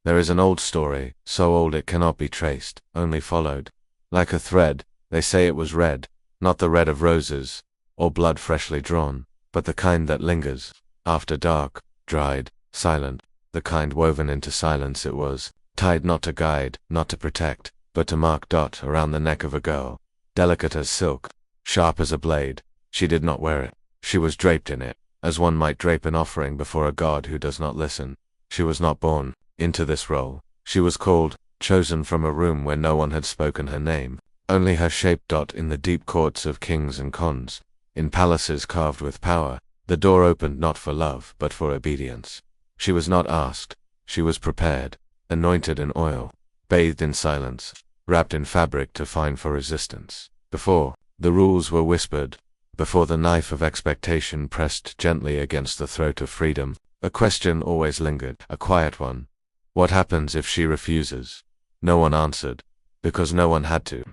There is an old story, so old it cannot be traced, only followed. Like a thread, they say it was red, not the red of roses, or blood freshly drawn, but the kind that lingers, after dark, dried, silent, the kind woven into silence it was, tied not to guide, not to protect, but to mark dot around the neck of a girl, delicate as silk, sharp as a blade. She did not wear it. She was draped in it, as one might drape an offering before a god who does not listen. She was not born into this role. She was called, chosen from a room where no one had spoken her name, only her shape dot in the deep courts of kings and khans, in palaces carved with power. The door opened not for love, but for obedience. She was not asked. She was prepared, anointed in oil, bathed in silence, wrapped in fabric to find for resistance. Before, the rules were whispered. Before the knife of expectation pressed gently against the throat of freedom, a question always lingered, a quiet one. What happens if she refuses? No one answered, because no one had to.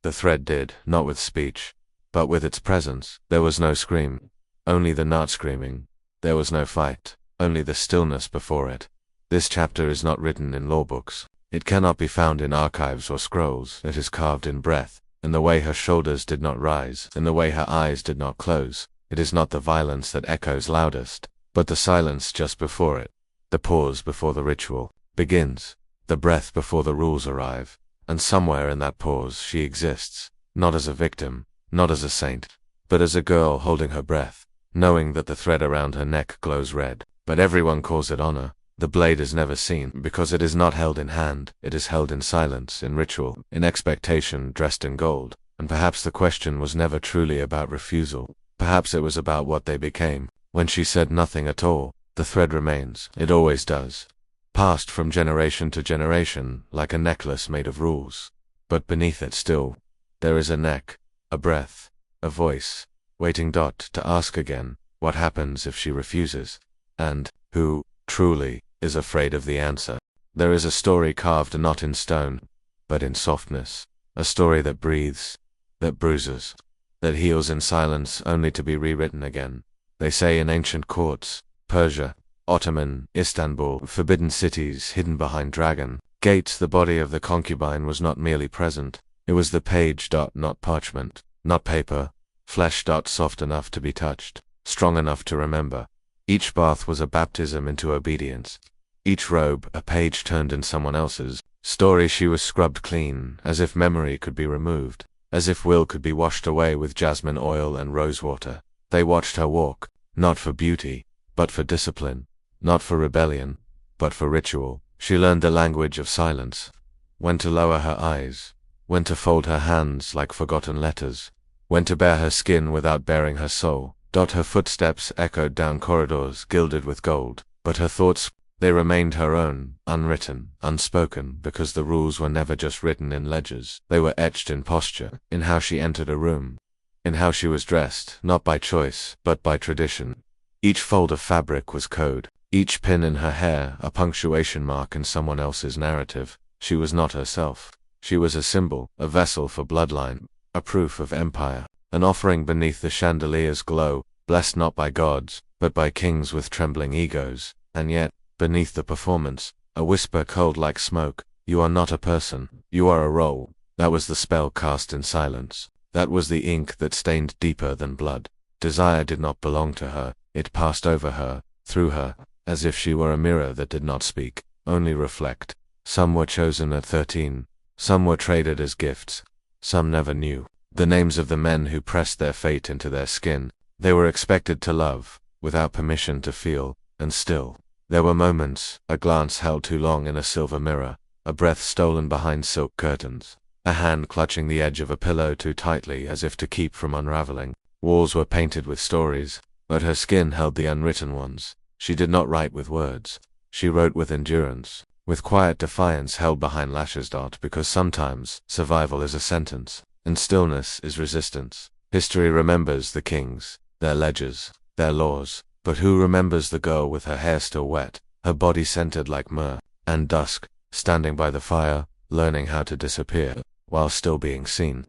The thread did, not with speech, but with its presence. There was no scream, only the not screaming. There was no fight, only the stillness before it. This chapter is not written in law books. It cannot be found in archives or scrolls. It is carved in breath, in the way her shoulders did not rise, in the way her eyes did not close. It is not the violence that echoes loudest, but the silence just before it. The pause before the ritual begins, the breath before the rules arrive, and somewhere in that pause she exists, not as a victim, not as a saint, but as a girl holding her breath, knowing that the thread around her neck glows red. But everyone calls it honor. The blade is never seen, because it is not held in hand. It is held in silence, in ritual, in expectation, dressed in gold. And perhaps the question was never truly about refusal. Perhaps it was about what they became. When she said nothing at all, the thread remains. It always does. Passed from generation to generation, like a necklace made of rules. But beneath it still, there is a neck, a breath, a voice, waiting to ask again, what happens if she refuses? And, who, truly, is afraid of the answer? There is a story carved not in stone, but in softness. A story that breathes, that bruises, that heals in silence only to be rewritten again. They say in ancient courts, Persia, Ottoman, Istanbul, forbidden cities hidden behind dragon gates, the body of the concubine was not merely present. It was the page, not parchment, not paper, flesh, soft enough to be touched, strong enough to remember. Each bath was a baptism into obedience. Each robe, a page turned in someone else's story. She was scrubbed clean, as if memory could be removed, as if will could be washed away with jasmine oil and rosewater. They watched her walk, not for beauty, but for discipline, not for rebellion, but for ritual. She learned the language of silence, when to lower her eyes, when to fold her hands like forgotten letters, when to bare her skin without baring her soul. Her footsteps echoed down corridors gilded with gold, but her thoughts, they remained her own, unwritten, unspoken, because the rules were never just written in ledgers. They were etched in posture, in how she entered a room, in how she was dressed, not by choice, but by tradition. Each fold of fabric was code, each pin in her hair a punctuation mark in someone else's narrative. She was not herself. She was a symbol, a vessel for bloodline, a proof of empire, an offering beneath the chandelier's glow, blessed not by gods, but by kings with trembling egos. And yet, beneath the performance, a whisper cold like smoke, you are not a person, you are a role. That was the spell cast in silence. That was the ink that stained deeper than blood. Desire did not belong to her, it passed over her, through her, as if she were a mirror that did not speak, only reflect. Some were chosen at 13, some were traded as gifts, some never knew the names of the men who pressed their fate into their skin. They were expected to love, without permission to feel, and still. There were moments, a glance held too long in a silver mirror, a breath stolen behind silk curtains, a hand clutching the edge of a pillow too tightly as if to keep from unraveling. Walls were painted with stories, but her skin held the unwritten ones. She did not write with words. She wrote with endurance, with quiet defiance held behind lashes. Because sometimes, survival is a sentence, and stillness is resistance. History remembers the kings, their ledgers, their laws, but who remembers the girl with her hair still wet, her body scented like myrrh, and dusk, standing by the fire, learning how to disappear, while still being seen?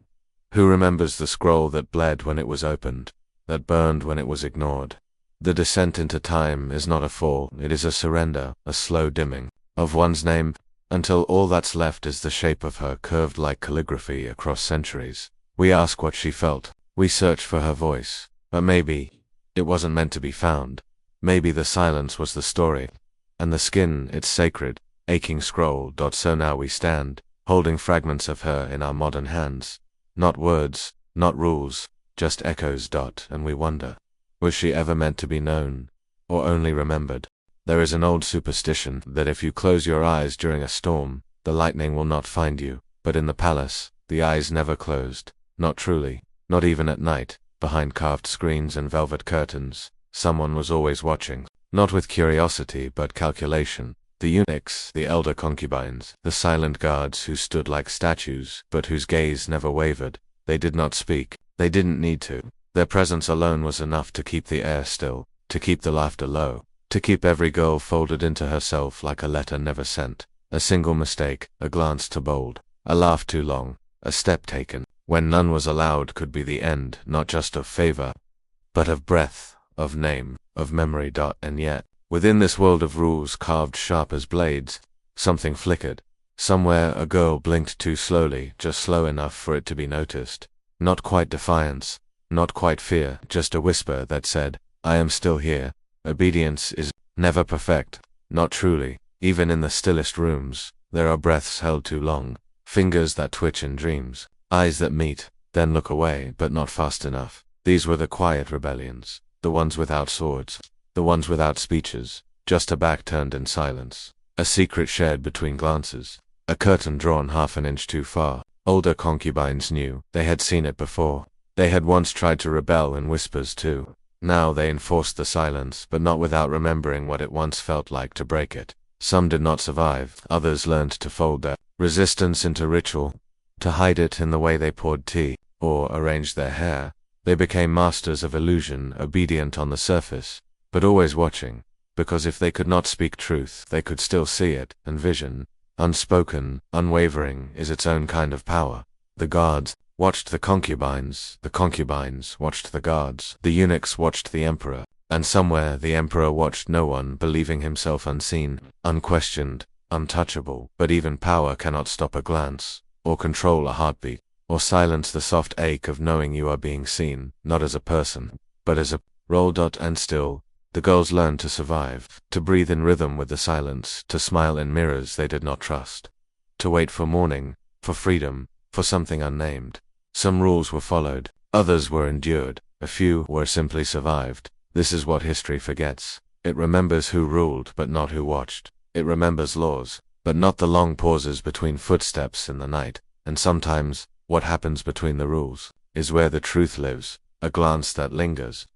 Who remembers the scroll that bled when it was opened, that burned when it was ignored? The descent into time is not a fall, it is a surrender, a slow dimming. of one's name, until all that's left is the shape of her curved like calligraphy across centuries. We ask what she felt, we search for her voice, but maybe it wasn't meant to be found. Maybe the silence was the story, and the skin its sacred, aching scroll. So now we stand, holding fragments of her in our modern hands. Not words, not rules, just echoes. And we wonder, was she ever meant to be known, or only remembered? There is an old superstition that if you close your eyes during a storm, the lightning will not find you, but in the palace, the eyes never closed, not truly, not even at night, behind carved screens and velvet curtains. Someone was always watching, not with curiosity but calculation. The eunuchs, the elder concubines, the silent guards who stood like statues, but whose gaze never wavered. They did not speak, they didn't need to. Their presence alone was enough to keep the air still, to keep the laughter low, to keep every girl folded into herself like a letter never sent. A single mistake, a glance too bold, a laugh too long, a step taken, when none was allowed, could be the end, not just of favor, but of breath, of name, of memory. And yet, within this world of rules carved sharp as blades, something flickered. Somewhere a girl blinked too slowly, just slow enough for it to be noticed. Not quite defiance, not quite fear, just a whisper that said, I am still here. Obedience is never perfect, not truly. Even in the stillest rooms, there are breaths held too long, fingers that twitch in dreams, eyes that meet, then look away, but not fast enough. These were the quiet rebellions, the ones without swords, the ones without speeches, just a back turned in silence, a secret shared between glances, a curtain drawn half an inch too far. Older concubines knew, they had seen it before. They had once tried to rebel in whispers too. Now they enforced the silence, but not without remembering what it once felt like to break it. Some did not survive, others learned to fold their resistance into ritual, to hide it in the way they poured tea, or arranged their hair. They became masters of illusion, obedient on the surface, but always watching, because if they could not speak truth, they could still see it, and vision, unspoken, unwavering, is its own kind of power. The guards watched the concubines watched the guards, the eunuchs watched the emperor, and somewhere the emperor watched no one, believing himself unseen, unquestioned, untouchable. But even power cannot stop a glance, or control a heartbeat, or silence the soft ache of knowing you are being seen, not as a person, but as a role. And still, the girls learned to survive, to breathe in rhythm with the silence, to smile in mirrors they did not trust, to wait for morning, for freedom, for something unnamed. Some rules were followed, others were endured, a few were simply survived. This is what history forgets. It remembers who ruled, but not who watched. It remembers laws, but not the long pauses between footsteps in the night. And sometimes, what happens between the rules is where the truth lives, a glance that lingers,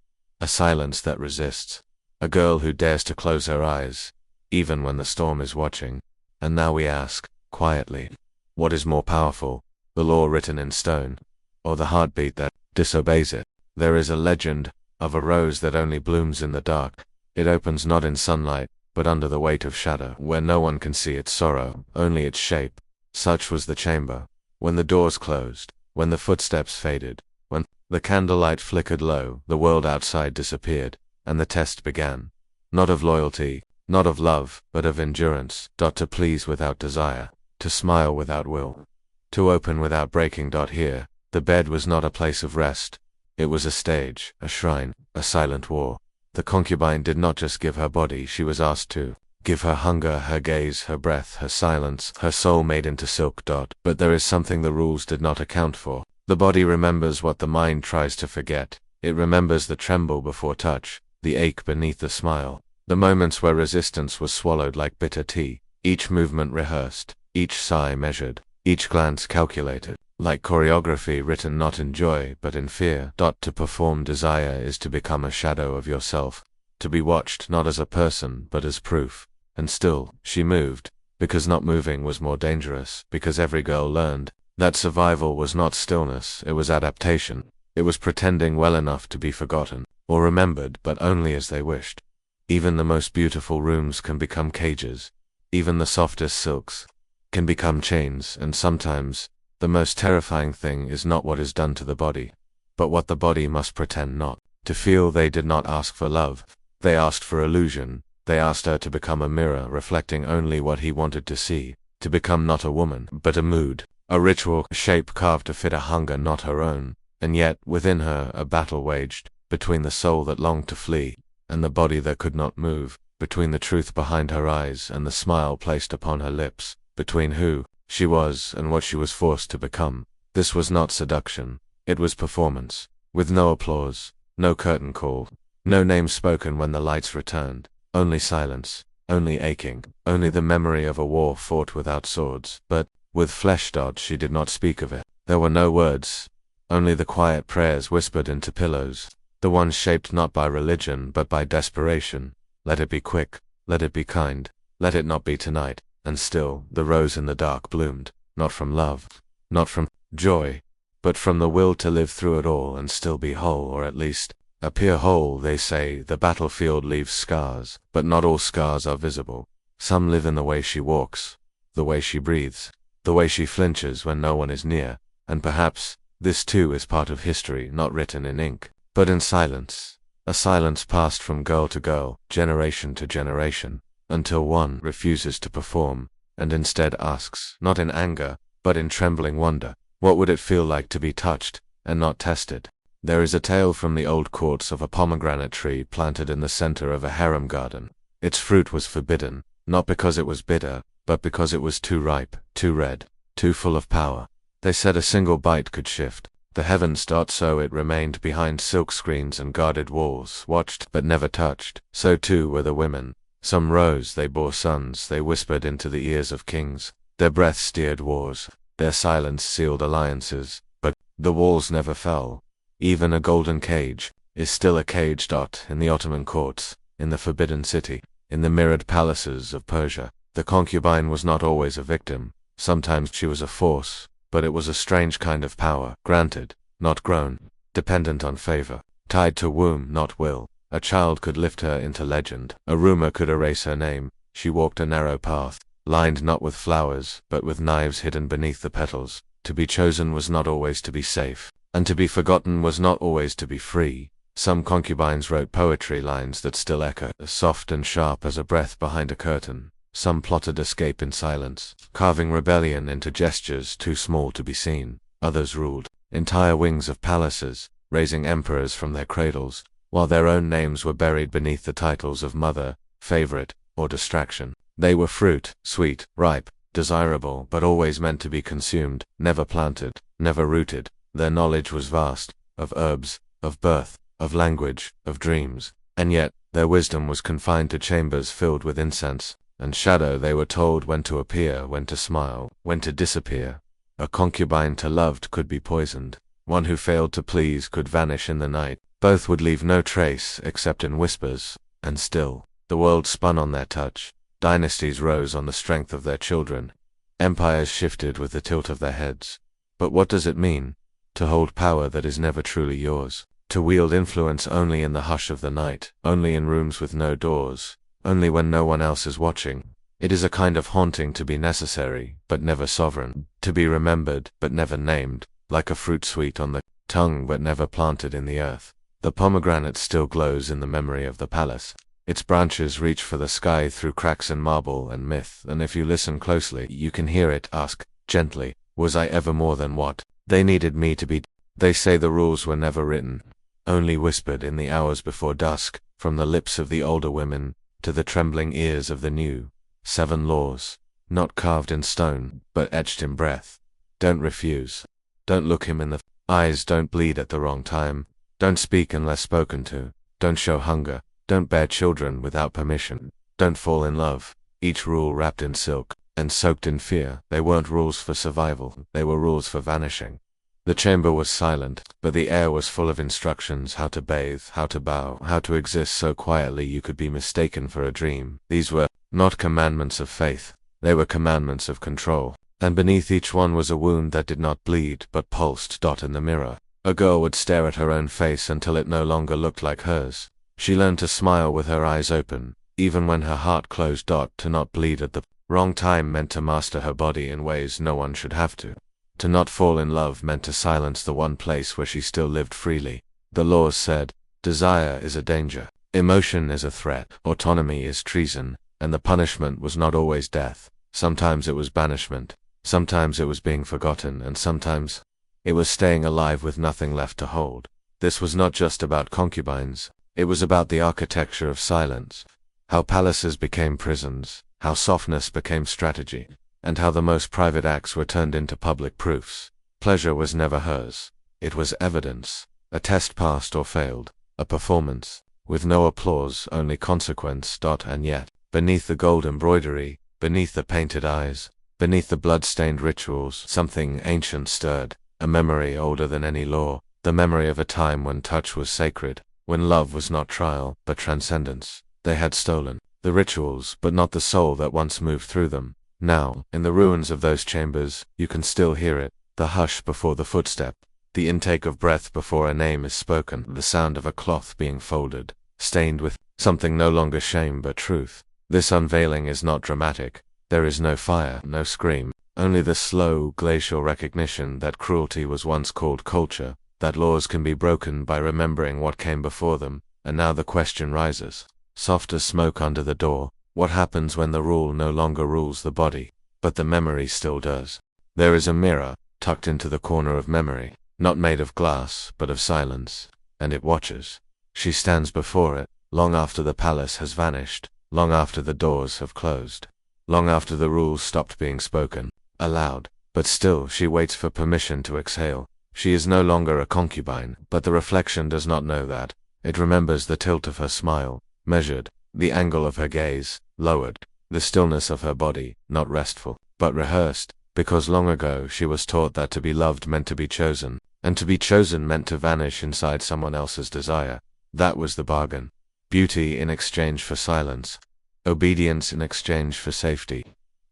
a silence that resists, a girl who dares to close her eyes, even when the storm is watching. And now we ask, quietly, what is more powerful, the law written in stone, or the heartbeat that disobeys it? There is a legend of a rose that only blooms in the dark. It opens not in sunlight, but under the weight of shadow, where no one can see its sorrow, only its shape. Such was the chamber. When the doors closed, when the footsteps faded, when the candlelight flickered low, the world outside disappeared, and the test began. Not of loyalty, not of love, but of endurance. To please without desire, to smile without will, to open without breaking. Here, the bed was not a place of rest. It was a stage, a shrine, a silent war. The concubine did not just give her body, she was asked to give her hunger, her gaze, her breath, her silence, her soul made into silk. But there is something the rules did not account for. The body remembers what the mind tries to forget. It remembers the tremble before touch, the ache beneath the smile, the moments where resistance was swallowed like bitter tea, each movement rehearsed, each sigh measured, each glance calculated, like choreography written not in joy but in fear. To perform desire is to become a shadow of yourself, to be watched not as a person but as proof. And still, she moved, because not moving was more dangerous, because every girl learned that survival was not stillness, it was adaptation. It was pretending well enough to be forgotten, or remembered, but only as they wished. Even the most beautiful rooms can become cages. Even the softest silks can become chains, and sometimes, the most terrifying thing is not what is done to the body, but what the body must pretend not to feel. They did not ask for love, they asked for illusion, They asked her to become a mirror reflecting only what he wanted to see, to become not a woman, but a mood, a ritual, a shape carved to fit a hunger not her own, and yet, within her, a battle waged, between the soul that longed to flee, and the body that could not move, between the truth behind her eyes and the smile placed upon her lips, between who she was and what she was forced to become. This was not seduction, it was performance, with no applause, no curtain call, no name spoken when the lights returned, only silence, only aching, only the memory of a war fought without swords, but, with flesh. She did not speak of it. There were no words, only the quiet prayers whispered into pillows, the ones shaped not by religion but by desperation. Let it be quick, let it be kind, let it not be tonight. And still, the rose in the dark bloomed, not from love, not from joy, but from the will to live through it all and still be whole, or at least appear whole. They say the battlefield leaves scars, but not all scars are visible. Some live in the way she walks, the way she breathes, the way she flinches when no one is near, and perhaps this too is part of history not written in ink, but in silence, a silence passed from girl to girl, generation to generation, until one refuses to perform, and instead asks, not in anger, but in trembling wonder, what would it feel like to be touched, and not tested? There is a tale from the old courts of a pomegranate tree planted in the center of a harem garden. Its fruit was forbidden, not because it was bitter, but because it was too ripe, too red, too full of power. They said a single bite could shift the heavens. So it remained behind silk screens and guarded walls, watched but never touched. So too were the women. Some rose, they bore sons, they whispered into the ears of kings. Their breath steered wars, their silence sealed alliances, but the walls never fell. Even a golden cage is still a cage. In the Ottoman courts, in the Forbidden City, in the mirrored palaces of Persia, the concubine was not always a victim. Sometimes she was a force, but it was a strange kind of power, granted, not grown, dependent on favor, tied to womb, not will. A child could lift her into legend, a rumor could erase her name. She walked a narrow path, lined not with flowers, but with knives hidden beneath the petals. To be chosen was not always to be safe, and to be forgotten was not always to be free. Some concubines wrote poetry lines that still echo, soft and sharp as a breath behind a curtain. Some plotted escape in silence, carving rebellion into gestures too small to be seen. Others ruled entire wings of palaces, raising emperors from their cradles, while their own names were buried beneath the titles of mother, favorite, or distraction. They were fruit, sweet, ripe, desirable, but always meant to be consumed, never planted, never rooted. Their knowledge was vast, of herbs, of birth, of language, of dreams, and yet their wisdom was confined to chambers filled with incense and shadow. They were told when to appear, when to smile, when to disappear. A concubine to loved could be poisoned. One who failed to please could vanish in the night. Both would leave no trace except in whispers, and still, the world spun on their touch. Dynasties rose on the strength of their children. Empires shifted with the tilt of their heads. But what does it mean? To hold power that is never truly yours. To wield influence only in the hush of the night, only in rooms with no doors, only when no one else is watching. It is a kind of haunting to be necessary, but never sovereign. To be remembered, but never named, like a fruit sweet on the tongue but never planted in the earth. The pomegranate still glows in the memory of the palace. Its branches reach for the sky through cracks in marble and myth, and if you listen closely, you can hear it ask, gently, was I ever more than what they needed me to be? They say the rules were never written, only whispered in the hours before dusk, from the lips of the older women to the trembling ears of the new. 7 laws, not carved in stone, but etched in breath. Don't refuse. Don't look him in the eyes. Don't bleed at the wrong time. Don't speak unless spoken to. Don't show hunger. Don't bear children without permission. Don't fall in love. Each rule wrapped in silk and soaked in fear. They weren't rules for survival. They were rules for vanishing. The chamber was silent, but the air was full of instructions: how to bathe, how to bow, how to exist so quietly you could be mistaken for a dream. These were not commandments of faith. They were commandments of control. And beneath each one was a wound that did not bleed, but pulsed. In the mirror, a girl would stare at her own face until it no longer looked like hers. She learned to smile with her eyes open, even when her heart closed. To not bleed at the wrong time meant to master her body in ways no one should have to. To not fall in love meant to silence the one place where she still lived freely. The laws said, desire is a danger. Emotion is a threat, autonomy is treason, and the punishment was not always death. Sometimes it was banishment, sometimes it was being forgotten, and sometimes it was staying alive with nothing left to hold. This was not just about concubines, it was about the architecture of silence, how palaces became prisons, how softness became strategy, and how the most private acts were turned into public proofs. Pleasure was never hers. It was evidence, a test passed or failed, a performance, with no applause, only consequence. And yet, beneath the gold embroidery, beneath the painted eyes, beneath the blood-stained rituals, something ancient stirred, a memory older than any law, the memory of a time when touch was sacred, when love was not trial, but transcendence. They had stolen the rituals, but not the soul that once moved through them. Now, in the ruins of those chambers, you can still hear it, the hush before the footstep, the intake of breath before a name is spoken, the sound of a cloth being folded, stained with something no longer shame but truth. This unveiling is not dramatic. There is no fire, no scream, only the slow, glacial recognition that cruelty was once called culture, that laws can be broken by remembering what came before them. And now the question rises, soft as smoke under the door, what happens when the rule no longer rules the body, but the memory still does? There is a mirror, tucked into the corner of memory, not made of glass, but of silence, and it watches. She stands before it, long after the palace has vanished, long after the doors have closed, long after the rules stopped being spoken aloud, but still she waits for permission to exhale. She is no longer a concubine, but the reflection does not know that. It remembers the tilt of her smile, measured, the angle of her gaze, lowered, the stillness of her body, not restful, but rehearsed, because long ago she was taught that to be loved meant to be chosen, and to be chosen meant to vanish inside someone else's desire. That was the bargain. Beauty in exchange for silence, obedience in exchange for safety,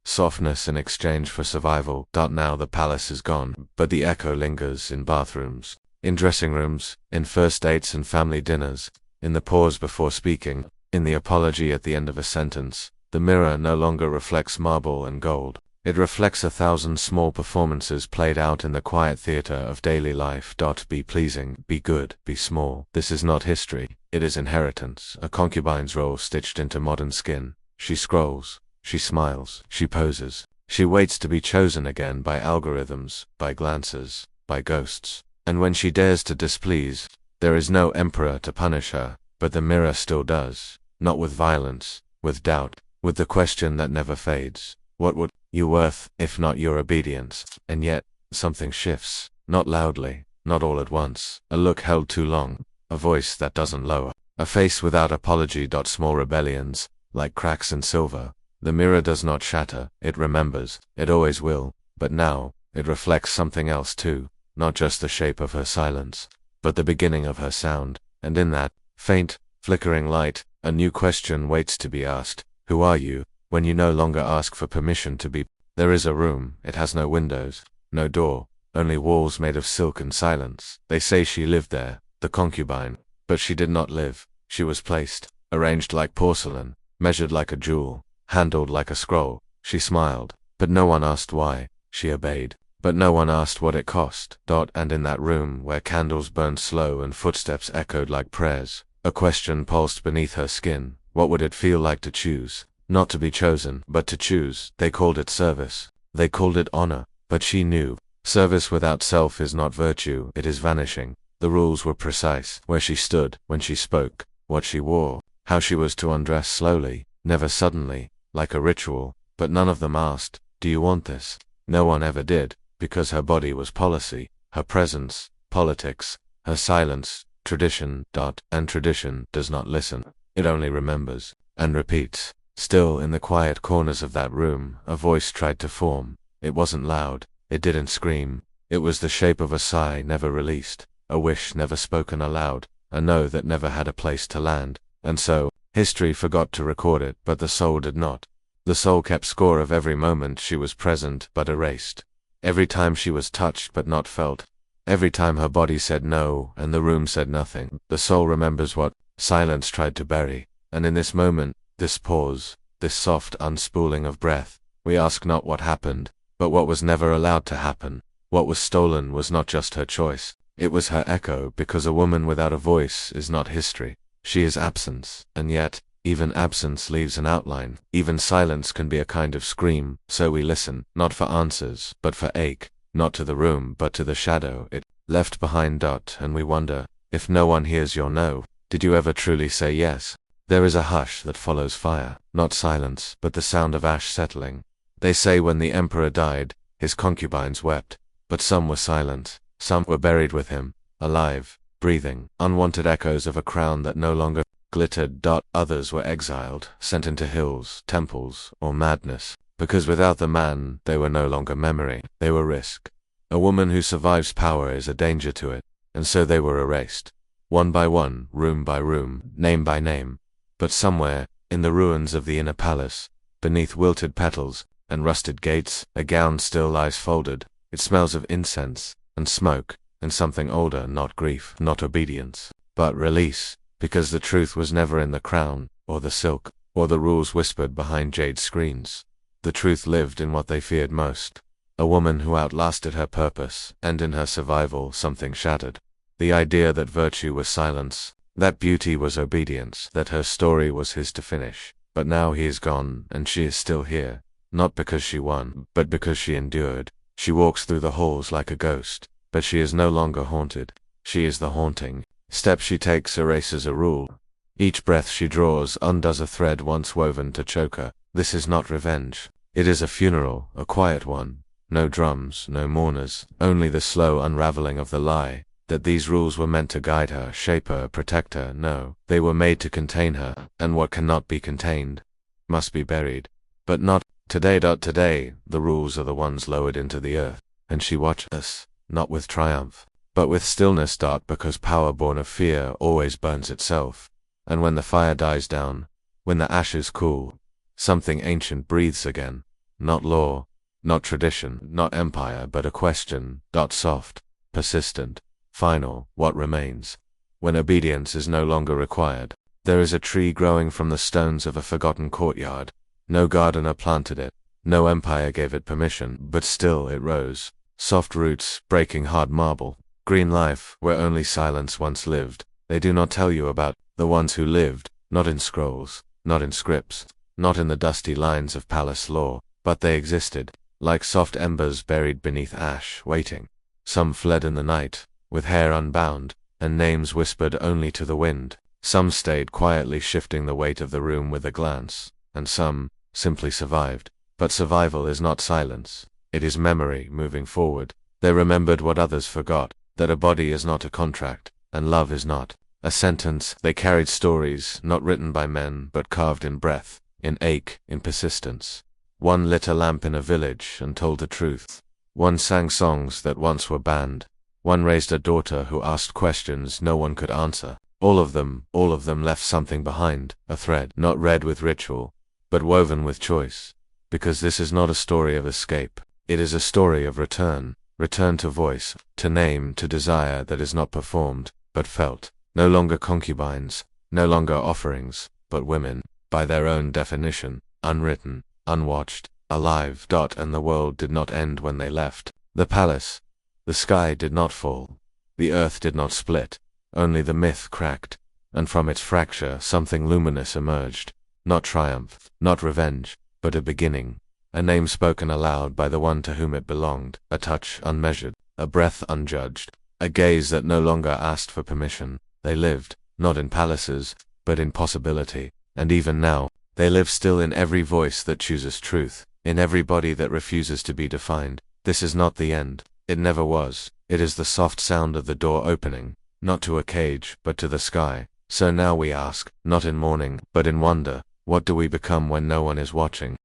softness in exchange for survival. Now the palace is gone, but the echo lingers in bathrooms, in dressing rooms, in first dates and family dinners, in the pause before speaking, in the apology at the end of a sentence. The mirror no longer reflects marble and gold. It reflects 1,000 small performances played out in the quiet theater of daily life. Be pleasing, be good, be small. This is not history, it is inheritance, a concubine's role stitched into modern skin. She scrolls, she smiles, she poses, she waits to be chosen again by algorithms, by glances, by ghosts. And when she dares to displease, there is no emperor to punish her, but the mirror still does, not with violence, with doubt, with the question that never fades. What would you worth, if not your obedience? And yet, something shifts, not loudly, not all at once. A look held too long, a voice that doesn't lower, a face without apology. Small rebellions, like cracks in silver. The mirror does not shatter, it remembers, it always will, but now, it reflects something else too, not just the shape of her silence, but the beginning of her sound, and in that faint, flickering light, a new question waits to be asked. Who are you? When you no longer ask for permission to be. There is a room, it has no windows, no door, only walls made of silk and silence. They say she lived there, the concubine, but she did not live. She was placed, arranged like porcelain, measured like a jewel, handled like a scroll. She smiled, but no one asked why. She obeyed, but no one asked what it cost. And in that room, where candles burned slow and footsteps echoed like prayers, a question pulsed beneath her skin. What would it feel like to choose? Not to be chosen, but to choose. They called it service. They called it honor. But she knew. Service without self is not virtue, it is vanishing. The rules were precise. Where she stood, when she spoke, what she wore, how she was to undress slowly, never suddenly, like a ritual. But none of them asked, do you want this? No one ever did, because her body was policy, her presence, politics, her silence, tradition. And tradition does not listen. It only remembers, and repeats. Still, in the quiet corners of that room, a voice tried to form. It wasn't loud, it didn't scream. It was the shape of a sigh never released, a wish never spoken aloud, a no that never had a place to land. And so, history forgot to record it, but the soul did not. The soul kept score of every moment she was present but erased. Every time she was touched but not felt. Every time her body said no and the room said nothing. The soul remembers what silence tried to bury. And in this moment, this pause, this soft unspooling of breath, we ask not what happened, but what was never allowed to happen. What was stolen was not just her choice, it was her echo, because a woman without a voice is not history. She is absence, and yet, even absence leaves an outline. Even silence can be a kind of scream, so we listen, not for answers, but for ache, not to the room, but to the shadow it left behind. And we wonder, if no one hears your no, did you ever truly say yes? There is a hush that follows fire, not silence, but the sound of ash settling. They say when the emperor died, his concubines wept, but some were silent, some were buried with him, alive, breathing, unwanted echoes of a crown that no longer glittered. Others were exiled, sent into hills, temples, or madness, because without the man, they were no longer memory, they were risk. A woman who survives power is a danger to it, and so they were erased. One by one, room by room, name by name. But somewhere, in the ruins of the inner palace, beneath wilted petals and rusted gates, a gown still lies folded. It smells of incense and smoke and something older, not grief, not obedience, but release, because the truth was never in the crown, or the silk, or the rules whispered behind jade screens. The truth lived in what they feared most. A woman who outlasted her purpose, and in her survival something shattered. The idea that virtue was silence, that beauty was obedience, that her story was his to finish. But now he is gone, and she is still here, not because she won, but because she endured. She walks through the halls like a ghost, but she is no longer haunted. She is the haunting. Step she takes erases a rule. Each breath she draws undoes a thread once woven to choke her. This is not revenge. It is a funeral, a quiet one. No drums, no mourners, only the slow unraveling of the lie, that these rules were meant to guide her, shape her, protect her. No, they were made to contain her, and what cannot be contained must be buried. But not today. Today, the rules are the ones lowered into the earth, and she watches us, not with triumph, but with stillness. Because power born of fear always burns itself, and when the fire dies down, when the ashes cool, something ancient breathes again. Not law, not tradition, not empire, but a question. Soft, persistent, final. What remains? When obedience is no longer required. There is a tree growing from the stones of a forgotten courtyard. No gardener planted it, no empire gave it permission, but still it rose. Soft roots, breaking hard marble. Green life, where only silence once lived. They do not tell you about the ones who lived, not in scrolls, not in scripts, not in the dusty lines of palace lore, but they existed, like soft embers buried beneath ash, waiting. Some fled in the night, with hair unbound, and names whispered only to the wind. Some stayed quietly shifting the weight of the room with a glance, and some simply survived. But survival is not silence. It is memory moving forward. They remembered what others forgot, that a body is not a contract, and love is not a sentence. They carried stories, not written by men, but carved in breath, in ache, in persistence. One lit a lamp in a village and told the truth. One sang songs that once were banned. One raised a daughter who asked questions no one could answer. All of them left something behind, a thread, not read with ritual, but woven with choice. Because this is not a story of escape. It is a story of return. Return to voice, to name, to desire that is not performed, but felt. No longer concubines, no longer offerings, but women, by their own definition, unwritten, unwatched, alive. And the world did not end when they left the palace. The sky did not fall. The earth did not split. Only the myth cracked, and from its fracture something luminous emerged. Not triumph, not revenge, but a beginning. A name spoken aloud by the one to whom it belonged, a touch unmeasured, a breath unjudged, a gaze that no longer asked for permission. They lived, not in palaces, but in possibility, and even now, they live still in every voice that chooses truth, in every body that refuses to be defined. This is not the end. It never was. It is the soft sound of the door opening, not to a cage, but to the sky. So now we ask, not in mourning, but in wonder, what do we become when no one is watching?